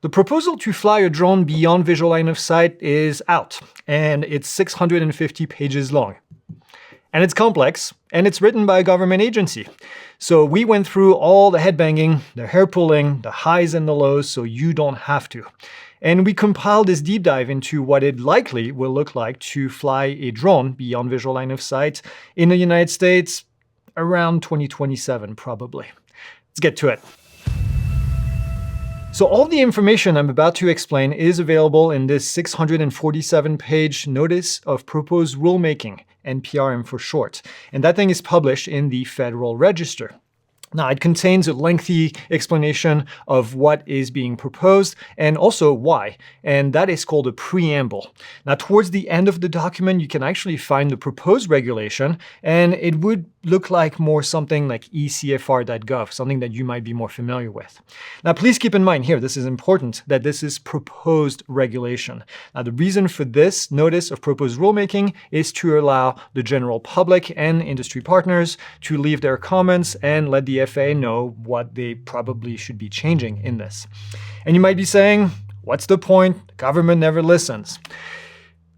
The proposal to fly a drone beyond visual line of sight is out, and it's 650 pages long. And it's complex, and it's written by a government agency. So we went through all the headbanging, the hair pulling, the highs and the lows, so you don't have to. And we compiled this deep dive into what it likely will look like to fly a drone beyond visual line of sight in the United States around 2027, probably. Let's get to it. So all the information I'm about to explain is available in this 647-page Notice of Proposed Rulemaking, NPRM for short, and that thing is published in the Federal Register. Now, it contains a lengthy explanation of what is being proposed and also why, and that is called a preamble. Now, towards the end of the document, you can actually find the proposed regulation, and it would look like more something like ecfr.gov, something that you might be more familiar with. Now, please keep in mind here, this is important, that this is proposed regulation. Now, the reason for this notice of proposed rulemaking is to allow the general public and industry partners to leave their comments and let the FAA know what they probably should be changing in this. And you might be saying, what's the point? The government never listens.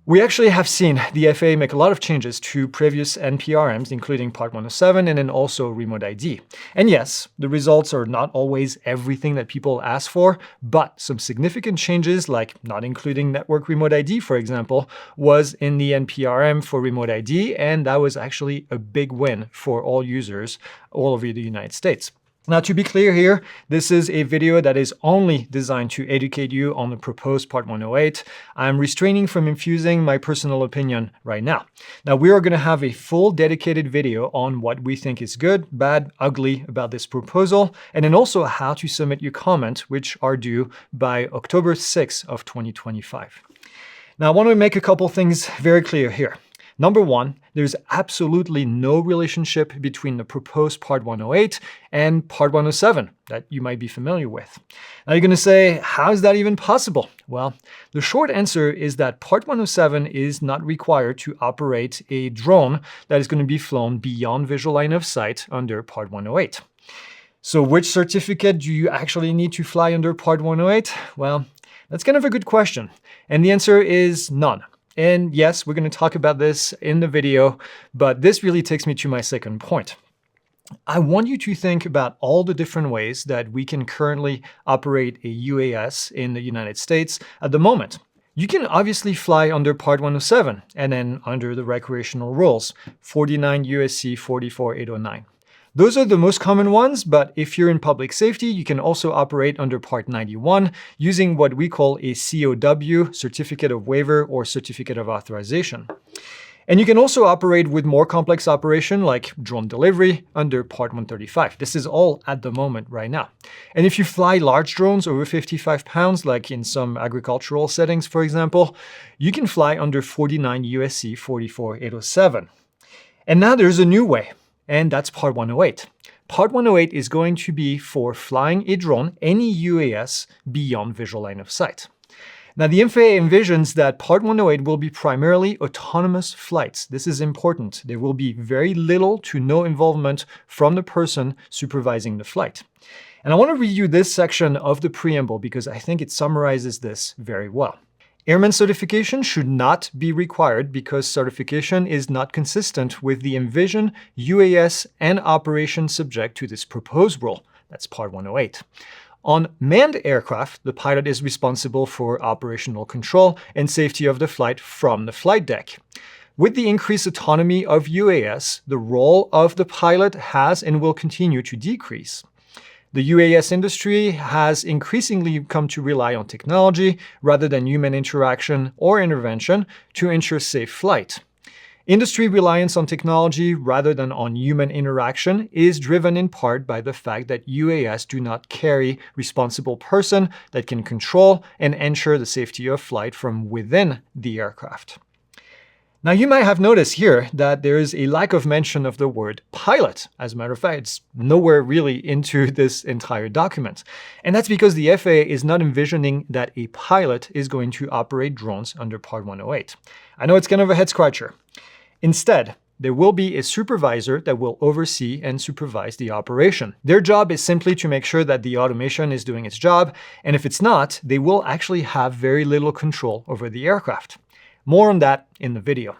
We actually have seen the FAA make a lot of changes to previous NPRMs, including Part 107 and then also Remote ID. And yes, the results are not always everything that people ask for, but some significant changes, like not including network Remote ID, for example, was in the NPRM for Remote ID, and that was actually a big win for all users all over the United States. Now, to be clear here, this is a video that is only designed to educate you on the proposed Part 108. I'm restraining from infusing my personal opinion right now. Now, we are going to have a full dedicated video on what we think is good, bad, ugly about this proposal, and then also how to submit your comments, which are due by October 6th of 2025. Now, I want to make a couple things very clear here. Number one, there's absolutely no relationship between the proposed Part 108 and Part 107 that you might be familiar with. Now you're going to say, how is that even possible? Well, the short answer is that Part 107 is not required to operate a drone that is going to be flown beyond visual line of sight under Part 108. So which certificate do you actually need to fly under Part 108? Well, that's kind of a good question. And the answer is none. And yes, we're going to talk about this in the video, but this really takes me to my second point. I want you to think about all the different ways that we can currently operate a UAS in the United States at the moment. You can obviously fly under Part 107 and then under the recreational rules, 49 USC 44809. Those are the most common ones, but if you're in public safety, you can also operate under Part 91 using what we call a COW, Certificate of Waiver or Certificate of Authorization. And you can also operate with more complex operation like drone delivery under Part 135. This is all at the moment right now. And if you fly large drones over 55 pounds, like in some agricultural settings, for example, you can fly under 49 USC 44807. And now there's a new way. And that's Part 108. Part 108 is going to be for flying a drone, any UAS, beyond visual line of sight. Now, the FAA envisions that Part 108 will be primarily autonomous flights. This is important. There will be very little to no involvement from the person supervising the flight. And I want to read you this section of the preamble because I think it summarizes this very well. Airman certification should not be required because certification is not consistent with the envisioned UAS and operation subject to this proposed rule. That's Part 108. On manned aircraft, the pilot is responsible for operational control and safety of the flight from the flight deck. With the increased autonomy of UAS, the role of the pilot has and will continue to decrease. The UAS industry has increasingly come to rely on technology rather than human interaction or intervention to ensure safe flight. Industry reliance on technology rather than on human interaction is driven in part by the fact that UAS do not carry responsible person that can control and ensure the safety of flight from within the aircraft. Now, you might have noticed here that there is a lack of mention of the word pilot. As a matter of fact, it's nowhere really into this entire document. And that's because the FAA is not envisioning that a pilot is going to operate drones under Part 108. I know it's kind of a head-scratcher. Instead, there will be a supervisor that will oversee and supervise the operation. Their job is simply to make sure that the automation is doing its job, and if it's not, they will actually have very little control over the aircraft. More on that in the video.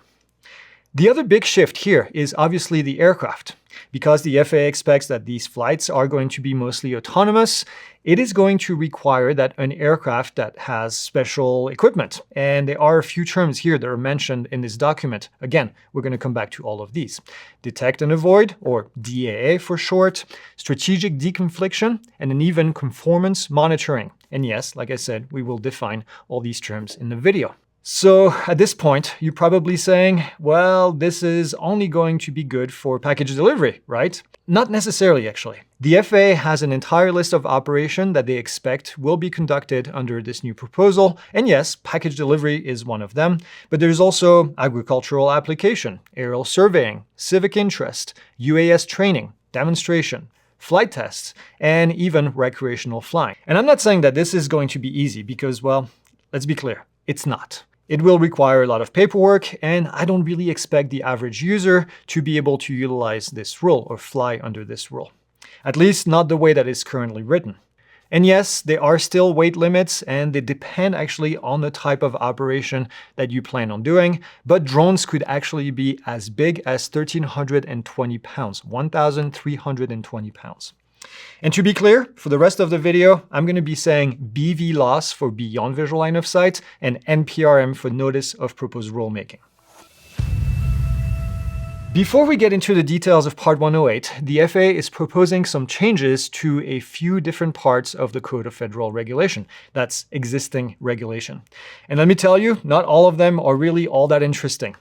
The other big shift here is obviously the aircraft. Because the FAA expects that these flights are going to be mostly autonomous, it is going to require that an aircraft that has special equipment. And there are a few terms here that are mentioned in this document. Again, we're going to come back to all of these. Detect and avoid, or DAA for short, strategic deconfliction, and an even conformance monitoring. And yes, like I said, we will define all these terms in the video. So at this point, you're probably saying, well, this is only going to be good for package delivery, right? Not necessarily, actually. The FAA has an entire list of operations that they expect will be conducted under this new proposal. And yes, package delivery is one of them. But there's also agricultural application, aerial surveying, civic interest, UAS training, demonstration, flight tests, and even recreational flying. And I'm not saying that this is going to be easy because, well, let's be clear, it's not. It will require a lot of paperwork, and I don't really expect the average user to be able to utilize this rule or fly under this rule. At least not the way that it's currently written. And yes, there are still weight limits, and they depend actually on the type of operation that you plan on doing, but drones could actually be as big as 1,320 pounds, 1,320 pounds. And to be clear, for the rest of the video, I'm going to be saying BVLOS for Beyond Visual Line of Sight and NPRM for Notice of Proposed Rulemaking. Before we get into the details of Part 108, the FAA is proposing some changes to a few different parts of the Code of Federal Regulation. That's existing regulation. And let me tell you, not all of them are really all that interesting.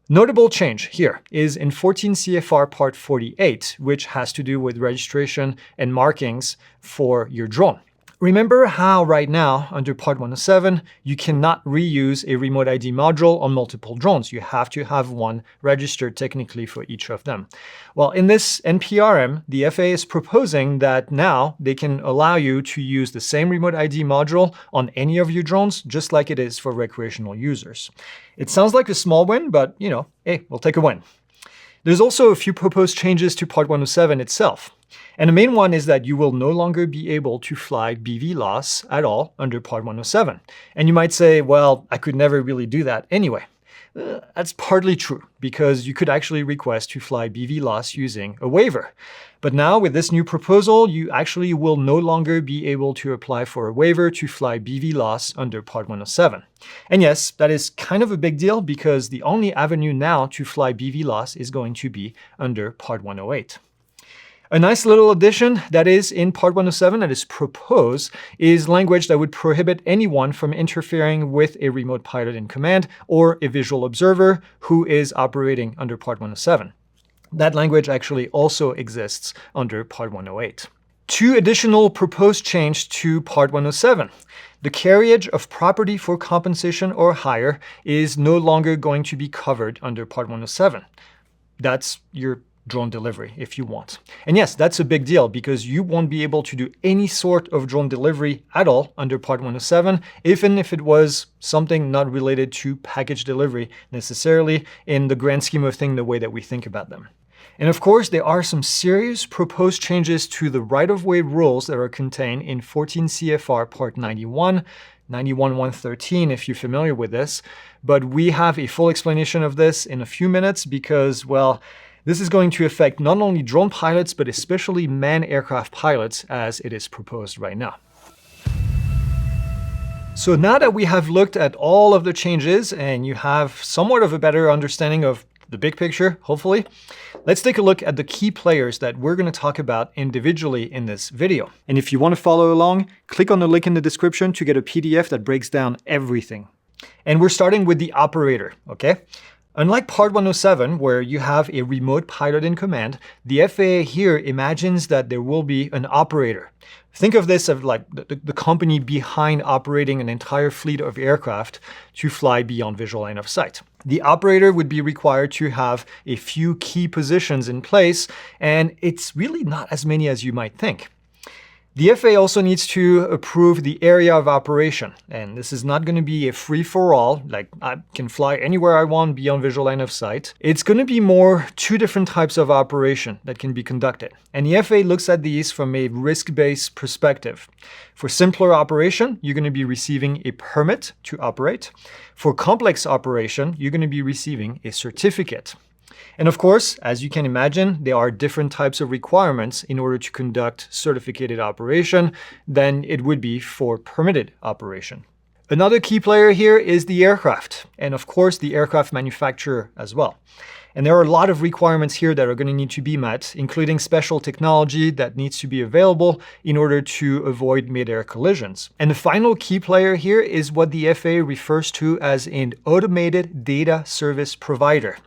Notable change here is in 14 CFR Part 48, which has to do with registration and markings for your drone. Remember how right now, under Part 107, you cannot reuse a remote ID module on multiple drones. You have to have one registered technically for each of them. Well, in this NPRM, the FAA is proposing that now they can allow you to use the same remote ID module on any of your drones, just like it is for recreational users. It sounds like a small win, but, hey, we'll take a win. There's also a few proposed changes to Part 107 itself. And the main one is that you will no longer be able to fly BVLOS at all under Part 107. And you might say, well, I could never really do that anyway. That's partly true, because you could actually request to fly BVLOS using a waiver. But now with this new proposal, you actually will no longer be able to apply for a waiver to fly BVLOS under Part 107. And yes, that is kind of a big deal because the only avenue now to fly BVLOS is going to be under Part 108. A nice little addition that is in Part 107 that is proposed is language that would prohibit anyone from interfering with a remote pilot in command or a visual observer who is operating under Part 107. That language actually also exists under Part 108. Two additional proposed changes to Part 107. The carriage of property for compensation or hire is no longer going to be covered under Part 107. That's your drone delivery if you want. And yes, that's a big deal because you won't be able to do any sort of drone delivery at all under Part 107, even if it was something not related to package delivery necessarily in the grand scheme of things the way that we think about them. And of course, there are some serious proposed changes to the right-of-way rules that are contained in 14 CFR Part 91, 91.113 if you're familiar with this. But we have a full explanation of this in a few minutes because, well, this is going to affect not only drone pilots, but especially manned aircraft pilots as it is proposed right now. So now that we have looked at all of the changes and you have somewhat of a better understanding of the big picture, hopefully, let's take a look at the key players that we're going to talk about individually in this video. And if you want to follow along, click on the link in the description to get a PDF that breaks down everything. And we're starting with the operator, okay? Unlike Part 107, where you have a remote pilot in command, the FAA here imagines that there will be an operator. Think of this as like the company behind operating an entire fleet of aircraft to fly beyond visual line of sight. The operator would be required to have a few key positions in place, and it's really not as many as you might think. The FAA also needs to approve the area of operation, and this is not going to be a free-for-all, like I can fly anywhere I want beyond visual line of sight. It's going to be more two different types of operation that can be conducted, and the FAA looks at these from a risk-based perspective. For simpler operation, you're going to be receiving a permit to operate. For complex operation, you're going to be receiving a certificate. And of course, as you can imagine, there are different types of requirements in order to conduct certificated operation than it would be for permitted operation. Another key player here is the aircraft, and of course the aircraft manufacturer as well. And there are a lot of requirements here that are going to need to be met, including special technology that needs to be available in order to avoid mid-air collisions. And the final key player here is what the FAA refers to as an automated data service provider.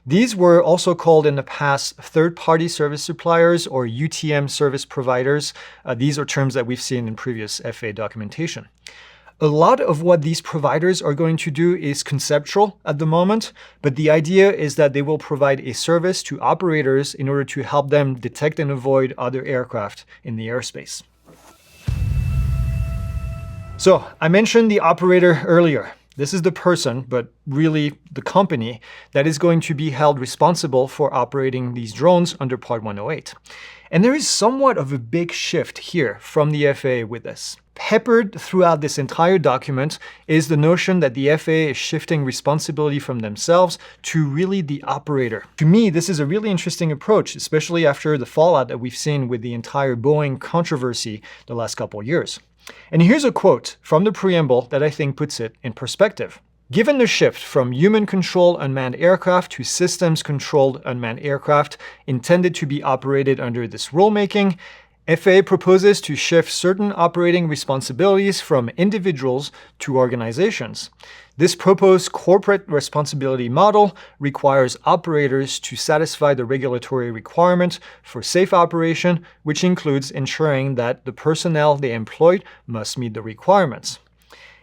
These were also called in the past third-party service suppliers or UTM service providers. These are terms that we've seen in previous FAA documentation. A lot of what these providers are going to do is conceptual at the moment, but the idea is that they will provide a service to operators in order to help them detect and avoid other aircraft in the airspace. So I mentioned the operator earlier. This is the person, but really the company, that is going to be held responsible for operating these drones under Part 108. And there is somewhat of a big shift here from the FAA with this. Peppered throughout this entire document is the notion that the FAA is shifting responsibility from themselves to really the operator. To me, this is a really interesting approach, especially after the fallout that we've seen with the entire Boeing controversy the last couple of years. And here's a quote from the preamble that I think puts it in perspective. Given the shift from human-controlled unmanned aircraft to systems-controlled unmanned aircraft intended to be operated under this rulemaking, FAA proposes to shift certain operating responsibilities from individuals to organizations. This proposed corporate responsibility model requires operators to satisfy the regulatory requirement for safe operation, which includes ensuring that the personnel they employed must meet the requirements.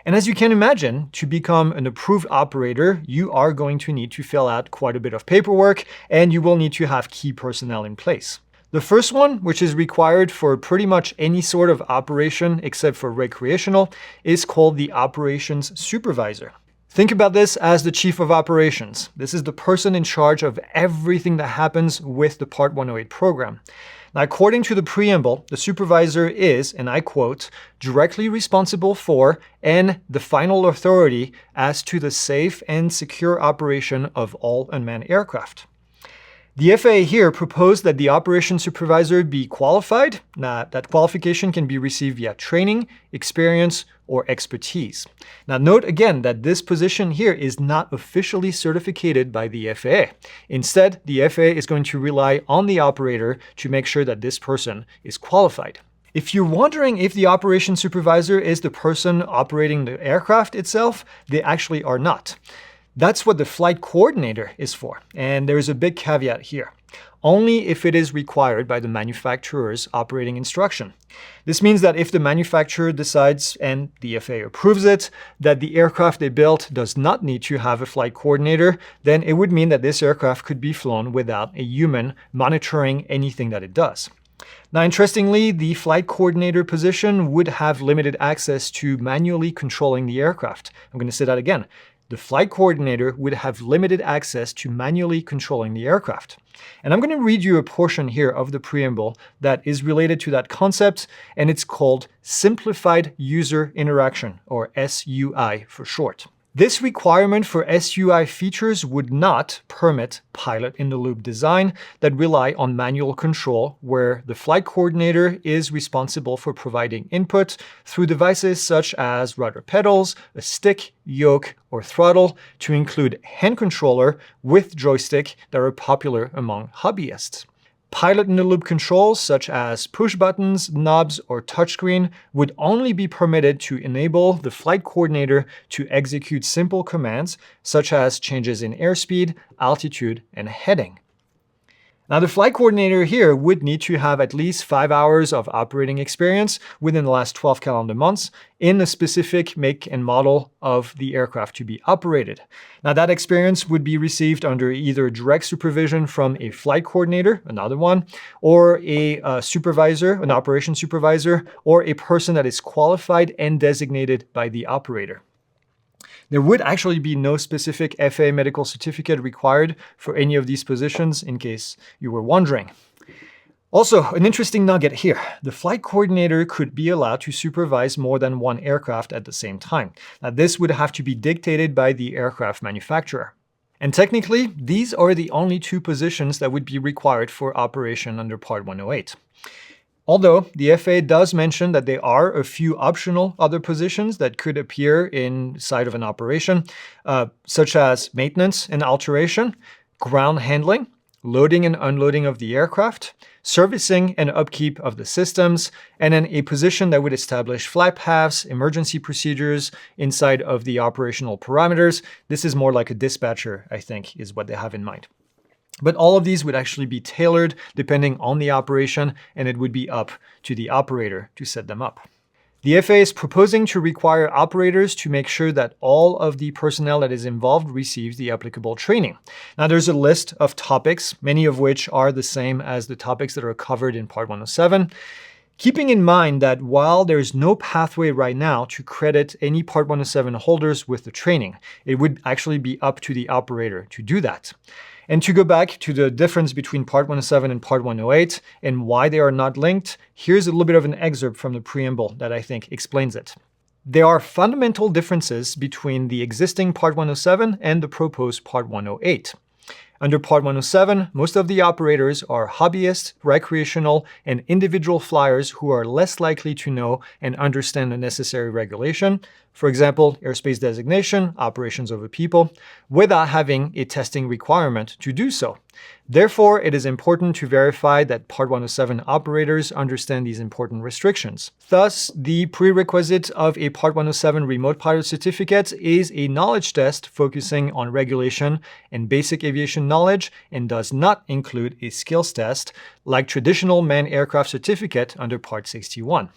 And as you can imagine, to become an approved operator, you are going to need to fill out quite a bit of paperwork, and you will need to have key personnel in place. The first one, which is required for pretty much any sort of operation except for recreational, is called the operations supervisor. Think about this as the chief of operations. This is the person in charge of everything that happens with the Part 108 program. Now, according to the preamble, the supervisor is, and I quote, directly responsible for and the final authority as to the safe and secure operation of all unmanned aircraft. The FAA here proposed that the operations supervisor be qualified. Now, that qualification can be received via training, experience, or expertise. Now, note again that this position here is not officially certificated by the FAA. Instead, the FAA is going to rely on the operator to make sure that this person is qualified. If you're wondering if the operations supervisor is the person operating the aircraft itself, they actually are not. That's what the flight coordinator is for, and there's a big caveat here. Only if it is required by the manufacturer's operating instruction. This means that if the manufacturer decides, and the FAA approves it, that the aircraft they built does not need to have a flight coordinator, then it would mean that this aircraft could be flown without a human monitoring anything that it does. Now, interestingly, the flight coordinator position would have limited access to manually controlling the aircraft. I'm going to say that again. The flight coordinator would have limited access to manually controlling the aircraft. And I'm going to read you a portion here of the preamble that is related to that concept, and it's called Simplified User Interaction, or SUI for short. This requirement for SUI features would not permit pilot-in-the-loop design that rely on manual control, where the flight coordinator is responsible for providing input through devices such as rudder pedals, a stick, yoke, or throttle, to include hand controller with joystick that are popular among hobbyists. Pilot-in-the-loop controls, such as push buttons, knobs, or touchscreen, would only be permitted to enable the flight coordinator to execute simple commands, such as changes in airspeed, altitude, and heading. Now, the flight coordinator here would need to have at least 5 hours of operating experience within the last 12 calendar months in a specific make and model of the aircraft to be operated. Now, that experience would be received under either direct supervision from a flight coordinator, another one, or a supervisor, an operations supervisor, or a person that is qualified and designated by the operator. There would actually be no specific FAA medical certificate required for any of these positions, in case you were wondering. Also, an interesting nugget here. The flight coordinator could be allowed to supervise more than one aircraft at the same time. Now, this would have to be dictated by the aircraft manufacturer. And technically, these are the only two positions that would be required for operation under Part 108. Although the FAA does mention that there are a few optional other positions that could appear inside of an operation, such as maintenance and alteration, ground handling, loading and unloading of the aircraft, servicing and upkeep of the systems, and then a position that would establish flight paths, emergency procedures inside of the operational parameters. This is more like a dispatcher, I think, is what they have in mind. But all of these would actually be tailored depending on the operation, and it would be up to the operator to set them up. The FAA is proposing to require operators to make sure that all of the personnel that is involved receives the applicable training. Now, there's a list of topics, many of which are the same as the topics that are covered in Part 107. Keeping in mind that while there's no pathway right now to credit any Part 107 holders with the training, it would actually be up to the operator to do that. And to go back to the difference between Part 107 and Part 108 and why they are not linked, here's a little bit of an excerpt from the preamble that I think explains it. There are fundamental differences between the existing Part 107 and the proposed Part 108. Under Part 107, most of the operators are hobbyists, recreational, and individual flyers who are less likely to know and understand the necessary regulation, for example, airspace designation, operations over people, without having a testing requirement to do so. Therefore, it is important to verify that Part 107 operators understand these important restrictions. Thus, the prerequisite of a Part 107 remote pilot certificate is a knowledge test focusing on regulation and basic aviation knowledge and does not include a skills test like traditional manned aircraft certificate under Part 61.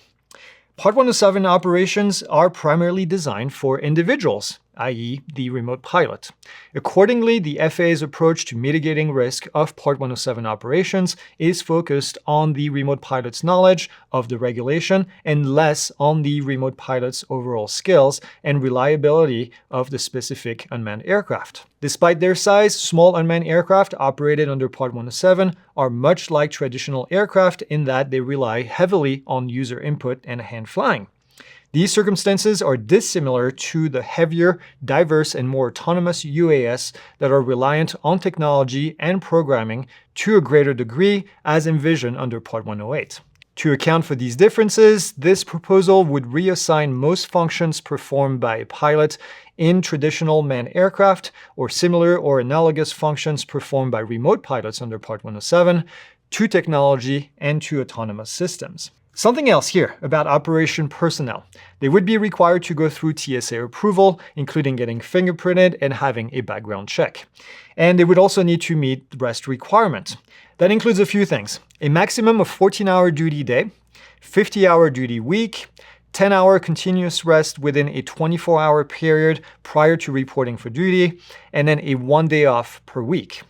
Part 107 operations are primarily designed for individuals, i.e. the remote pilot. Accordingly, the FAA's approach to mitigating risk of Part 107 operations is focused on the remote pilot's knowledge of the regulation and less on the remote pilot's overall skills and reliability of the specific unmanned aircraft. Despite their size, small unmanned aircraft operated under Part 107 are much like traditional aircraft in that they rely heavily on user input and hand flying. These circumstances are dissimilar to the heavier, diverse, and more autonomous UAS that are reliant on technology and programming to a greater degree as envisioned under Part 108. To account for these differences, this proposal would reassign most functions performed by a pilot in traditional manned aircraft or similar or analogous functions performed by remote pilots under Part 107 to technology and to autonomous systems. Something else here about operation personnel. They would be required to go through TSA approval, including getting fingerprinted and having a background check. And they would also need to meet rest requirements. That includes a few things: a maximum of 14-hour duty day, 50-hour duty week, 10-hour continuous rest within a 24-hour period prior to reporting for duty, and then a 1 day off per week.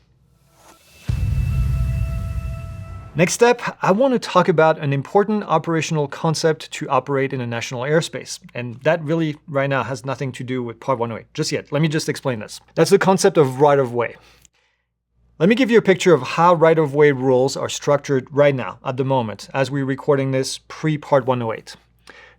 Next up, I want to talk about an important operational concept to operate in a national airspace. And that really, right now, has nothing to do with Part 108 just yet. Let me just explain this. That's the concept of right-of-way. Let me give you a picture of how right-of-way rules are structured right now, at the moment, as we're recording this pre-Part 108.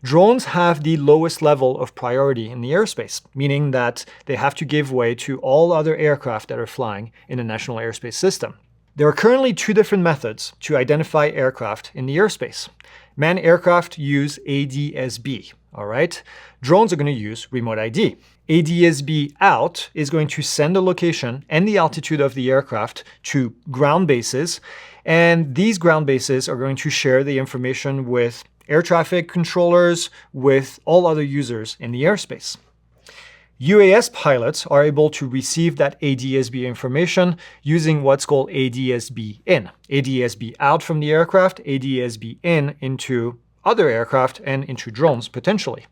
Drones have the lowest level of priority in the airspace, meaning that they have to give way to all other aircraft that are flying in the national airspace system. There are currently two different methods to identify aircraft in the airspace. Manned aircraft use ADS-B, all right? Drones are going to use remote ID. ADS-B out is going to send the location and the altitude of the aircraft to ground bases, and these ground bases are going to share the information with air traffic controllers, with all other users in the airspace. UAS pilots are able to receive that ADS-B information using what's called ADS-B in. ADS-B out from the aircraft, ADS-B in into other aircraft and into drones potentially.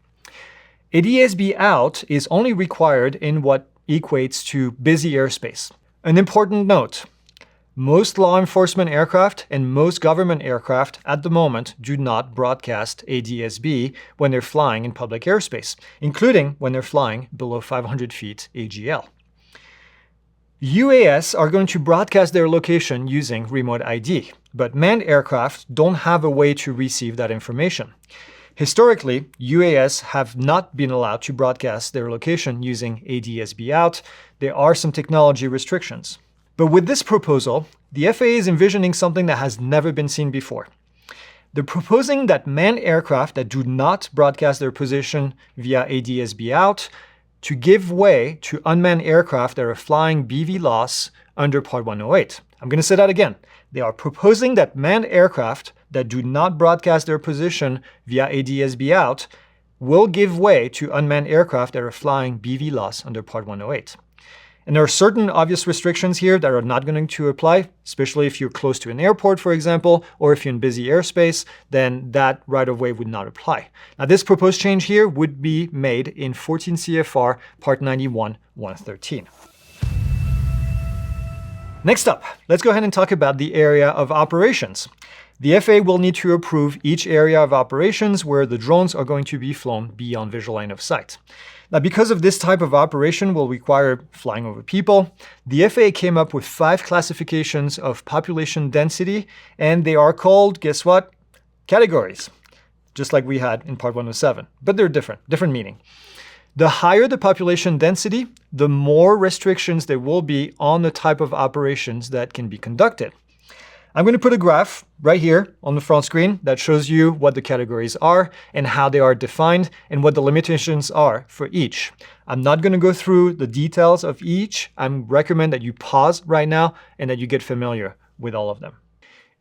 ADS-B out is only required in what equates to busy airspace. An important note, most law enforcement aircraft and most government aircraft at the moment do not broadcast ADS-B when they're flying in public airspace, including when they're flying below 500 feet AGL. UAS are going to broadcast their location using remote ID, but manned aircraft don't have a way to receive that information. Historically, UAS have not been allowed to broadcast their location using ADS-B out. There are some technology restrictions. But with this proposal, the FAA is envisioning something that has never been seen before. They're proposing that manned aircraft that do not broadcast their position via ADS-B out to give way to unmanned aircraft that are flying BVLOS under Part 108. I'm going to say that again. They are proposing that manned aircraft that do not broadcast their position via ADS-B out will give way to unmanned aircraft that are flying BVLOS under Part 108. And there are certain obvious restrictions here that are not going to apply, especially if you're close to an airport, for example, or if you're in busy airspace, then that right-of-way would not apply. Now, this proposed change here would be made in 14 CFR Part 91-113. Next up, let's go ahead and talk about the area of operations. The FAA will need to approve each area of operations where the drones are going to be flown beyond visual line of sight. Now, because of this type of operation will require flying over people, the FAA came up with 5 classifications of population density, and they are called, guess what? Categories, just like we had in Part 107, but they're different meaning. The higher the population density, the more restrictions there will be on the type of operations that can be conducted. I'm going to put a graph right here on the front screen that shows you what the categories are and how they are defined and what the limitations are for each. I'm not going to go through the details of each. I recommend that you pause right now and that you get familiar with all of them.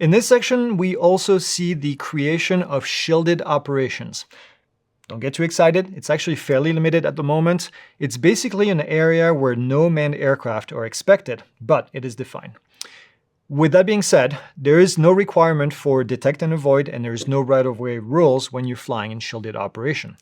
In this section, we also see the creation of shielded operations. Don't get too excited. It's actually fairly limited at the moment. It's basically an area where no manned aircraft are expected, but it is defined. With that being said, there is no requirement for detect and avoid, and there is no right-of-way rules when you're flying in shielded operation.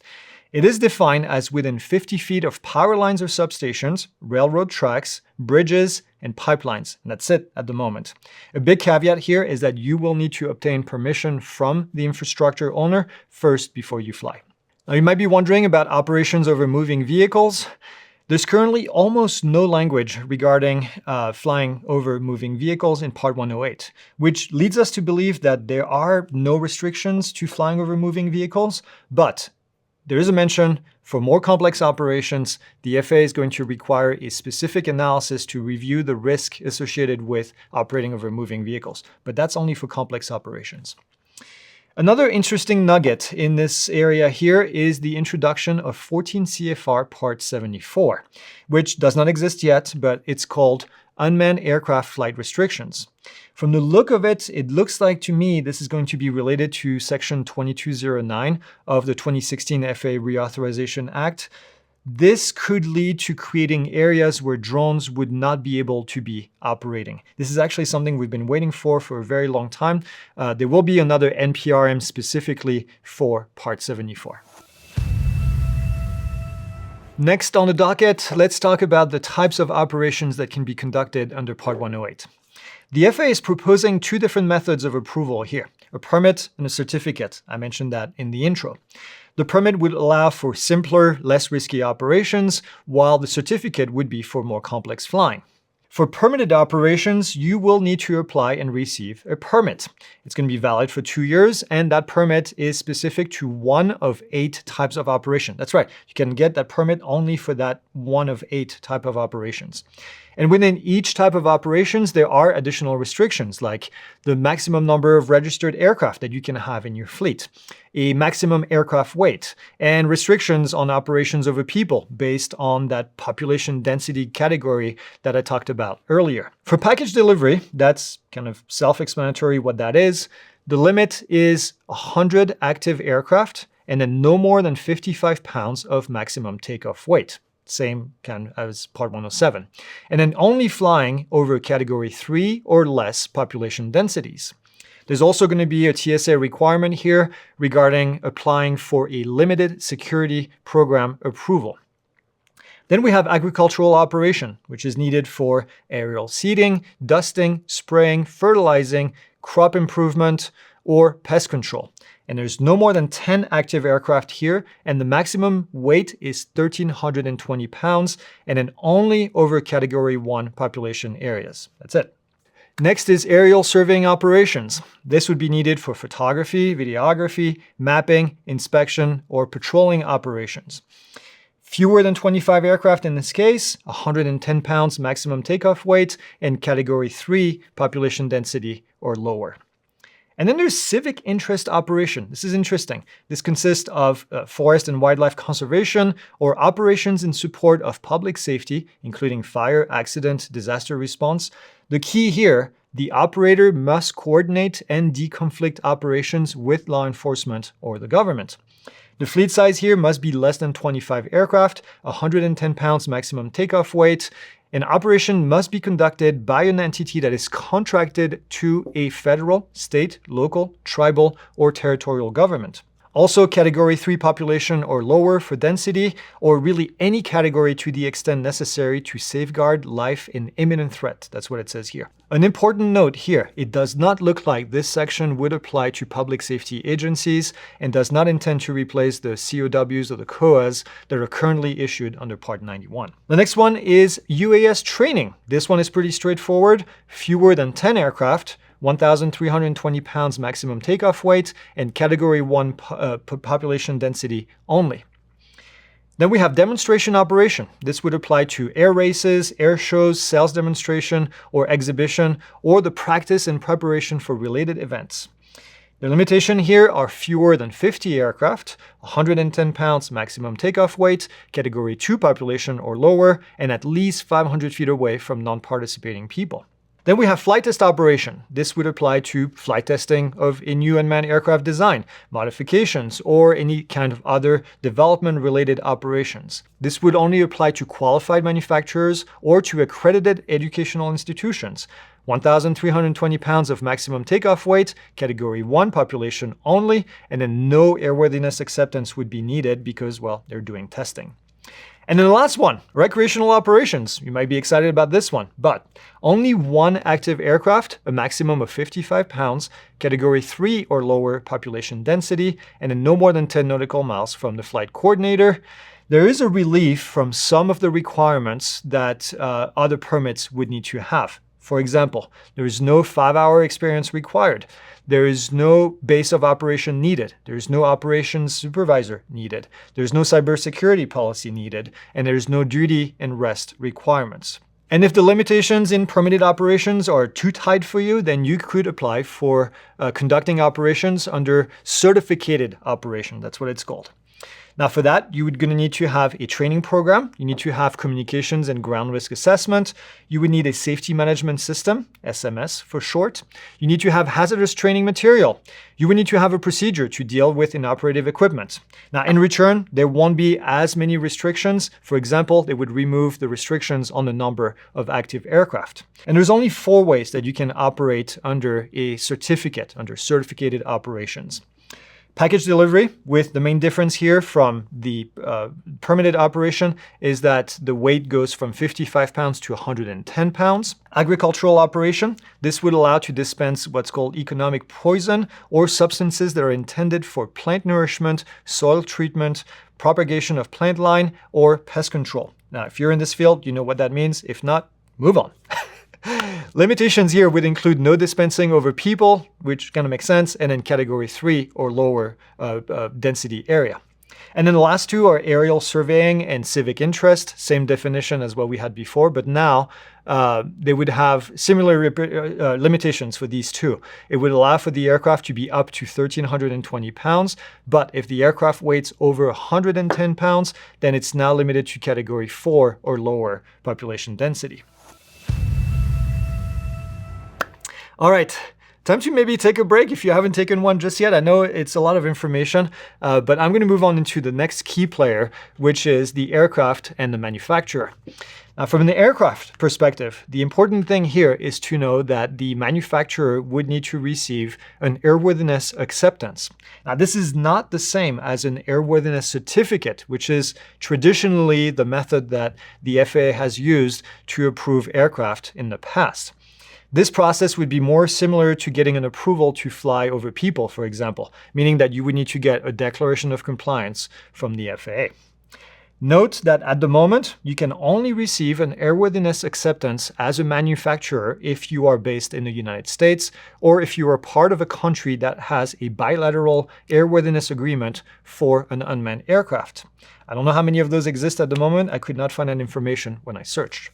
It is defined as within 50 feet of power lines or substations, railroad tracks, bridges, and pipelines. And that's it at the moment. A big caveat here is that you will need to obtain permission from the infrastructure owner first before you fly. Now, you might be wondering about operations over moving vehicles. There's currently almost no language regarding flying over moving vehicles in Part 108, which leads us to believe that there are no restrictions to flying over moving vehicles, but there is a mention for more complex operations, the FAA is going to require a specific analysis to review the risk associated with operating over moving vehicles, but that's only for complex operations. Another interesting nugget in this area here is the introduction of 14 CFR Part 74, which does not exist yet, but it's called Unmanned Aircraft Flight Restrictions. From the look of it, it looks like to me this is going to be related to Section 2209 of the 2016 FAA Reauthorization Act. This could lead to creating areas where drones would not be able to be operating. This is actually something we've been waiting for a very long time. There will be another NPRM specifically for Part 74. Next on the docket, let's talk about the types of operations that can be conducted under Part 108. The FAA is proposing 2 different methods of approval here, a permit and a certificate. I mentioned that in the intro. The permit would allow for simpler, less risky operations, while the certificate would be for more complex flying. For permitted operations, you will need to apply and receive a permit. It's going to be valid for 2 years, and that permit is specific to one of 8 types of operation. That's right, you can get that permit only for that one of 8 type of operations. And within each type of operations, there are additional restrictions, like the maximum number of registered aircraft that you can have in your fleet, a maximum aircraft weight, and restrictions on operations over people based on that population density category that I talked about earlier. For package delivery, that's kind of self-explanatory what that is. The limit is 100 active aircraft and then no more than 55 pounds of maximum takeoff weight. same kind as Part 107. And then only flying over Category 3 or less population densities. There's also going to be a TSA requirement here regarding applying for a limited security program approval. Then we have agricultural operation, which is needed for aerial seeding, dusting, spraying, fertilizing, crop improvement, or pest control. And there's no more than 10 active aircraft here, and the maximum weight is 1,320 pounds, and then only over Category 1 population areas. That's it. Next is aerial surveying operations. This would be needed for photography, videography, mapping, inspection, or patrolling operations. Fewer than 25 aircraft in this case, 110 pounds maximum takeoff weight, and Category 3 population density or lower. And then there's civic interest operation. This is interesting. This consists of forest and wildlife conservation or operations in support of public safety, including fire, accident, disaster response. The key here, the operator must coordinate and deconflict operations with law enforcement or the government. The fleet size here must be less than 25 aircraft, 110 pounds maximum takeoff weight. An operation must be conducted by an entity that is contracted to a federal, state, local, tribal, or territorial government. Also, Category 3 population or lower for density, or really any category to the extent necessary to safeguard life in imminent threat. That's what it says here. An important note here, it does not look like this section would apply to public safety agencies and does not intend to replace the COWs or the COAs that are currently issued under Part 91. The next one is UAS training. This one is pretty straightforward. Fewer than 10 aircraft, 1,320 pounds maximum takeoff weight, and Category 1 population density only. Then we have demonstration operation. This would apply to air races, air shows, sales demonstration, or exhibition, or the practice and preparation for related events. The limitation here are fewer than 50 aircraft, 110 pounds maximum takeoff weight, Category 2 population or lower, and at least 500 feet away from non-participating people. Then we have flight test operation. This would apply to flight testing of a new unmanned aircraft design, modifications, or any kind of other development-related operations. This would only apply to qualified manufacturers or to accredited educational institutions. 1,320 pounds of maximum takeoff weight, Category 1 population only, and then no airworthiness acceptance would be needed because, well, they're doing testing. And then the last one, recreational operations. You might be excited about this one, but only one active aircraft, a maximum of 55 pounds, Category 3 or lower population density, and then no more than 10 nautical miles from the flight coordinator. There is a relief from some of the requirements that other permits would need to have. For example, there is no 5-hour experience required. There is no base of operation needed. There is no operations supervisor needed. There's no cybersecurity policy needed, and there's no duty and rest requirements. And if the limitations in permitted operations are too tight for you, then you could apply for conducting operations under certificated operation. That's what it's called. Now for that, you're going to need to have a training program. You need to have communications and ground risk assessment. You would need a safety management system, SMS for short. You need to have hazardous training material. You would need to have a procedure to deal with inoperative equipment. Now in return, there won't be as many restrictions. For example, they would remove the restrictions on the number of active aircraft. And there's only 4 ways that you can operate under a certificate, under certificated operations. Package delivery, with the main difference here from the permitted operation is that the weight goes from 55 pounds to 110 pounds. Agricultural operation, this would allow to dispense what's called economic poison or substances that are intended for plant nourishment, soil treatment, propagation of plant line, or pest control. Now, if you're in this field, you know what that means. If not, move on. Limitations here would include no dispensing over people, which kind of makes sense, and then Category 3 or lower density area. And then the last 2 are aerial surveying and civic interest, same definition as what we had before, but now they would have similar limitations for these 2. It would allow for the aircraft to be up to 1,320 pounds, but if the aircraft weighs over 110 pounds, then it's now limited to Category 4 or lower population density. All right, Time to maybe take a break if you haven't taken one just yet. I know it's a lot of information, but I'm going to move on into the next key player, which is the aircraft and the manufacturer. Now, from the aircraft perspective, the important thing here is to know that the manufacturer would need to receive an airworthiness acceptance. Now, this is not the same as an airworthiness certificate, which is traditionally the method that the FAA has used to approve aircraft in the past. This process would be more similar to getting an approval to fly over people, for example, meaning that you would need to get a declaration of compliance from the FAA. Note that at the moment, you can only receive an airworthiness acceptance as a manufacturer if you are based in the United States or if you are part of a country that has a bilateral airworthiness agreement for an unmanned aircraft. I don't know how many of those exist at the moment. I could not find that information when I searched.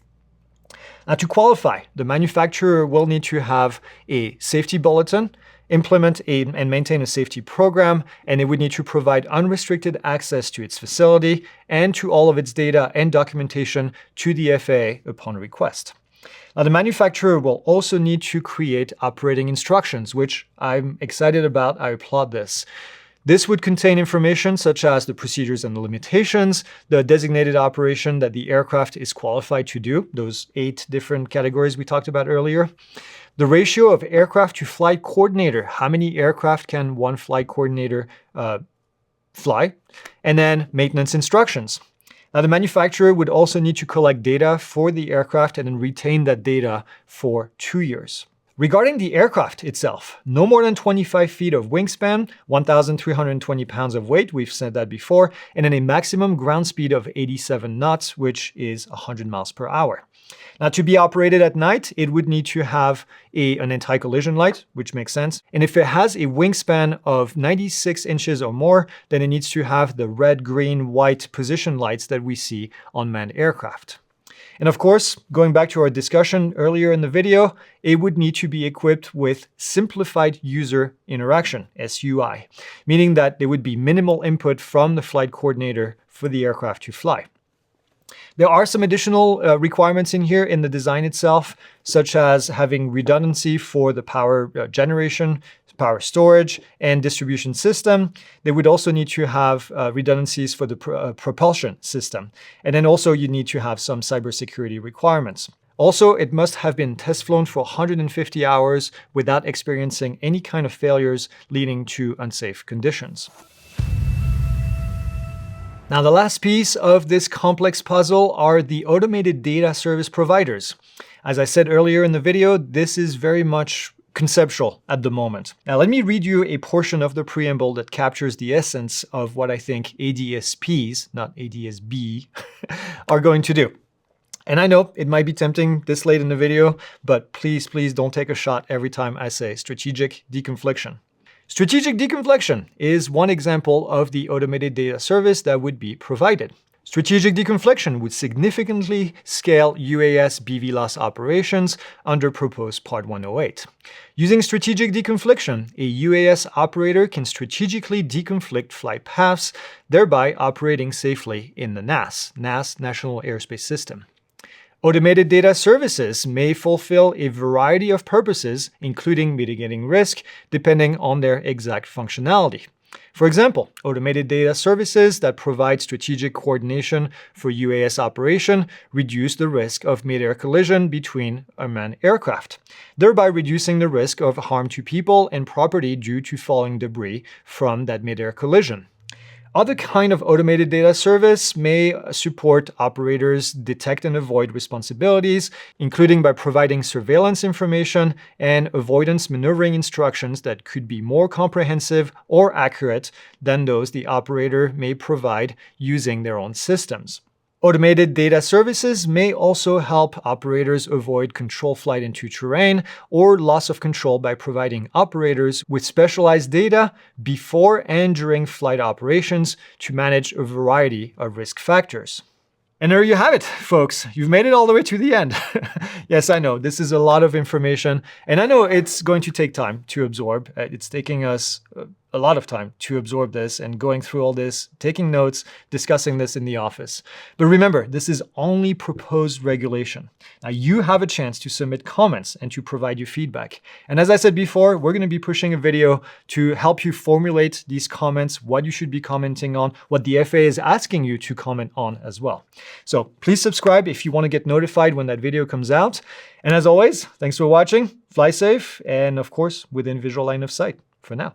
Now, to qualify, the manufacturer will need to have a safety bulletin, implement and maintain a safety program, and it would need to provide unrestricted access to its facility and to all of its data and documentation to the FAA upon request. Now, the manufacturer will also need to create operating instructions, which I'm excited about. I applaud this. This would contain information such as the procedures and the limitations, the designated operation that the aircraft is qualified to do, those 8 different categories we talked about earlier, the ratio of aircraft to flight coordinator, how many aircraft can one flight coordinator fly, and then maintenance instructions. Now, the manufacturer would also need to collect data for the aircraft and then retain that data for 2 years. Regarding the aircraft itself, no more than 25 feet of wingspan, 1,320 pounds of weight, we've said that before, and then a maximum ground speed of 87 knots, which is 100 miles per hour. Now, to be operated at night, it would need to have an anti-collision light, which makes sense. And if it has a wingspan of 96 inches or more, then it needs to have the red, green, white position lights that we see on manned aircraft. And of course, going back to our discussion earlier in the video, it would need to be equipped with simplified user interaction, SUI, meaning that there would be minimal input from the flight coordinator for the aircraft to fly. There are some additional requirements in here in the design itself, such as having redundancy for the power generation, power storage, and distribution system. They would also need to have redundancies for the propulsion system. And then also you need to have some cybersecurity requirements. Also, it must have been test flown for 150 hours without experiencing any kind of failures leading to unsafe conditions. Now, the last piece of this complex puzzle are the automated data service providers. As I said earlier in the video, this is very much conceptual at the moment. Now, let me read you a portion of the preamble that captures the essence of what I think ADSPs, not ADSB, are going to do. And I know it might be tempting this late in the video, but please don't take a shot every time I say strategic deconfliction. Strategic deconfliction is one example of the automated data service that would be provided. Strategic deconfliction would significantly scale UAS BVLOS operations under proposed Part 108. Using strategic deconfliction, a UAS operator can strategically deconflict flight paths, thereby operating safely in the NAS, National Airspace System. Automated data services may fulfill a variety of purposes, including mitigating risk, depending on their exact functionality. For example, automated data services that provide strategic coordination for UAS operation reduce the risk of mid-air collision between unmanned aircraft, thereby reducing the risk of harm to people and property due to falling debris from that mid-air collision. Other kind of automated data service may support operators detect and avoid responsibilities, including by providing surveillance information and avoidance maneuvering instructions that could be more comprehensive or accurate than those the operator may provide using their own systems. Automated data services may also help operators avoid control flight into terrain or loss of control by providing operators with specialized data before and during flight operations to manage a variety of risk factors. And there you have it, folks. You've made it all the way to the end. Yes, I know, this is a lot of information, and I know it's going to take time to absorb. It's taking us a lot of time to absorb this and going through all this, taking notes, discussing this in the office. But remember, this is only proposed regulation. Now you have a chance to submit comments and to provide your feedback. And as I said before, we're going to be pushing a video to help you formulate these comments, what you should be commenting on, what the FAA is asking you to comment on as well. So please subscribe if you want to get notified when that video comes out. And as always, thanks for watching, fly safe, and of course, within visual line of sight for now.